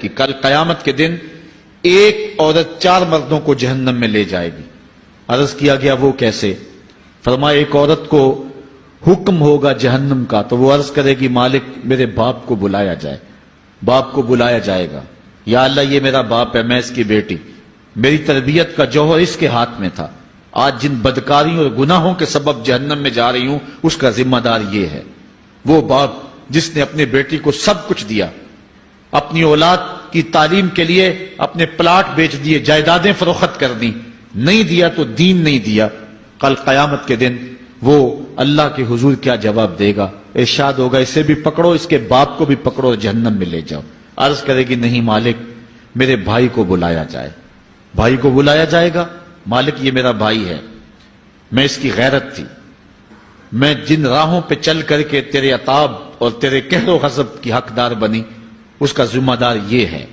کہ کل قیامت کے دن ایک عورت 4 مردوں کو جہنم میں لے جائے گی۔ عرض کیا گیا وہ کیسے؟ فرمایا ایک عورت کو حکم ہوگا جہنم کا تو وہ عرض کرے گی مالک میرے باپ کو بلایا جائے۔ باپ کو بلایا جائے گا، یا اللہ یہ میرا باپ ہے، میں اس کی بیٹی، میری تربیت کا جوہر اس کے ہاتھ میں تھا، آج جن بدکاریوں اور گناہوں کے سبب جہنم میں جا رہی ہوں اس کا ذمہ دار یہ ہے۔ وہ باپ جس نے اپنے بیٹی کو سب کچھ دیا، اپنی اولاد کی تعلیم کے لیے اپنے پلاٹ بیچ دیے، جائیدادیں فروخت کر دی، نہیں دیا تو دین نہیں دیا، کل قیامت کے دن وہ اللہ کے حضور کیا جواب دے گا؟ ارشاد ہوگا اسے بھی پکڑو، اس کے باپ کو بھی پکڑو اور جہنم میں لے جاؤ۔ عرض کرے گی نہیں مالک میرے بھائی کو بلایا جائے۔ بھائی کو بلایا جائے گا، مالک یہ میرا بھائی ہے، میں اس کی غیرت تھی، میں جن راہوں پہ چل کر کے تیرے عتاب اور تیرے قہر و غضب کی حقدار بنی اس کا ذمہ دار یہ ہے،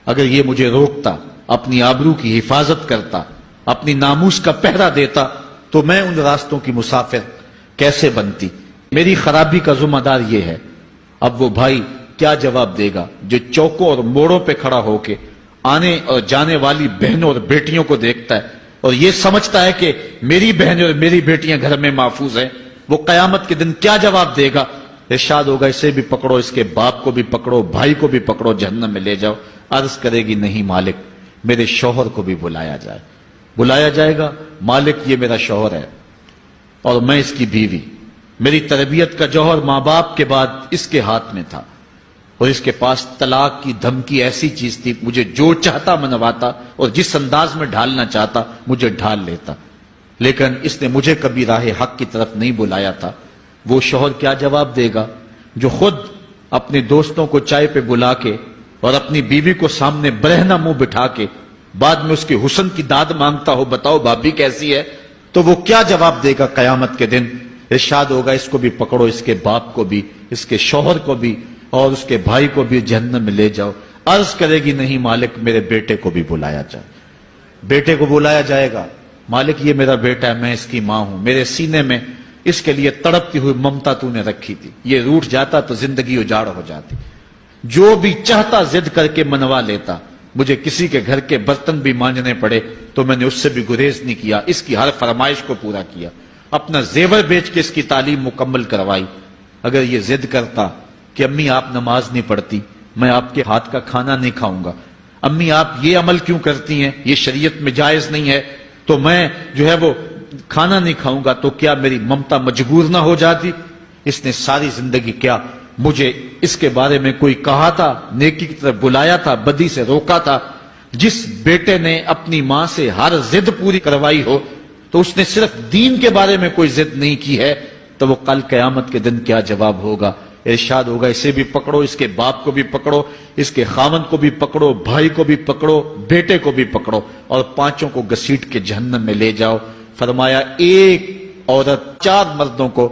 اگر یہ مجھے روکتا، اپنی آبرو کی حفاظت کرتا، اپنی ناموس کا پہرا دیتا تو میں ان راستوں کی مسافر کیسے بنتی؟ میری خرابی کا ذمہ دار یہ ہے۔ اب وہ بھائی کیا جواب دے گا جو چوکوں اور موڑوں پہ کھڑا ہو کے آنے اور جانے والی بہنوں اور بیٹیوں کو دیکھتا ہے اور یہ سمجھتا ہے کہ میری بہنیں اور میری بیٹیاں گھر میں محفوظ ہیں؟ وہ قیامت کے دن کیا جواب دے گا؟ ارشاد ہوگا اسے بھی پکڑو، اس کے باپ کو بھی پکڑو، بھائی کو بھی پکڑو، جہنم میں لے جاؤ۔ عرض کرے گی نہیں مالک میرے شوہر کو بھی بلایا جائے۔ بلایا جائے گا، مالک یہ میرا شوہر ہے اور میں اس کی بیوی، میری تربیت کا جوہر ماں باپ کے بعد اس کے ہاتھ میں تھا اور اس کے پاس طلاق کی دھمکی ایسی چیز تھی، مجھے جو چاہتا منواتا اور جس انداز میں ڈھالنا چاہتا مجھے ڈھال لیتا، لیکن اس نے مجھے کبھی راہ حق کی طرف نہیں بلایا تھا۔ وہ شوہر کیا جواب دے گا جو خود اپنے دوستوں کو چائے پہ بلا کے اور اپنی بیوی کو سامنے برہنہ منہ بٹھا کے بعد میں اس کے حسن کی داد مانگتا ہو، بتاؤ بھابی کیسی ہے؟ تو وہ کیا جواب دے گا قیامت کے دن؟ ارشاد ہوگا اس کو بھی پکڑو، اس کے باپ کو بھی، اس کے شوہر کو بھی اور اس کے بھائی کو بھی جہنم میں لے جاؤ۔ عرض کرے گی نہیں مالک میرے بیٹے کو بھی بلایا جائے۔ بیٹے کو بلایا جائے گا، مالک یہ میرا بیٹا ہے، میں اس کی ماں ہوں، میرے سینے میں اس کے لیے تڑپتی ہوئی ممتا تو نے رکھی تھی، یہ روٹھ جاتا تو زندگی اجاڑ ہو جاتی، جو بھی چاہتا ضد کر کے منوا لیتا، مجھے کسی کے گھر کے برتن بھی مانجنے پڑے تو میں نے اس سے بھی گریز نہیں کیا، اس کی ہر فرمائش کو پورا کیا، اپنا زیور بیچ کے اس کی تعلیم مکمل کروائی۔ اگر یہ ضد کرتا کہ امی آپ نماز نہیں پڑھتی، میں آپ کے ہاتھ کا کھانا نہیں کھاؤں گا، امی آپ یہ عمل کیوں کرتی ہیں، یہ شریعت میں جائز نہیں ہے، تو میں جو ہے وہ کھانا نہیں کھاؤں گا، تو کیا میری ممتا مجبور نہ ہو جاتی؟ اس نے ساری زندگی کیا مجھے اس کے بارے میں کوئی کہا تھا، نیکی کی طرف بلایا تھا، بدی سے روکا تھا؟ جس بیٹے نے اپنی ماں سے ہر ضد پوری کروائی ہو تو اس نے صرف دین کے بارے میں کوئی ضد نہیں کی ہے، تو وہ کل قیامت کے دن کیا جواب ہوگا؟ ارشاد ہوگا اسے بھی پکڑو، اس کے باپ کو بھی پکڑو، اس کے خاوند کو بھی پکڑو، بھائی کو بھی پکڑو، بیٹے کو بھی پکڑو اور 5 کو گھسیٹ کے جہنم میں لے جاؤ۔ فرمایا ایک عورت 4 مردوں کو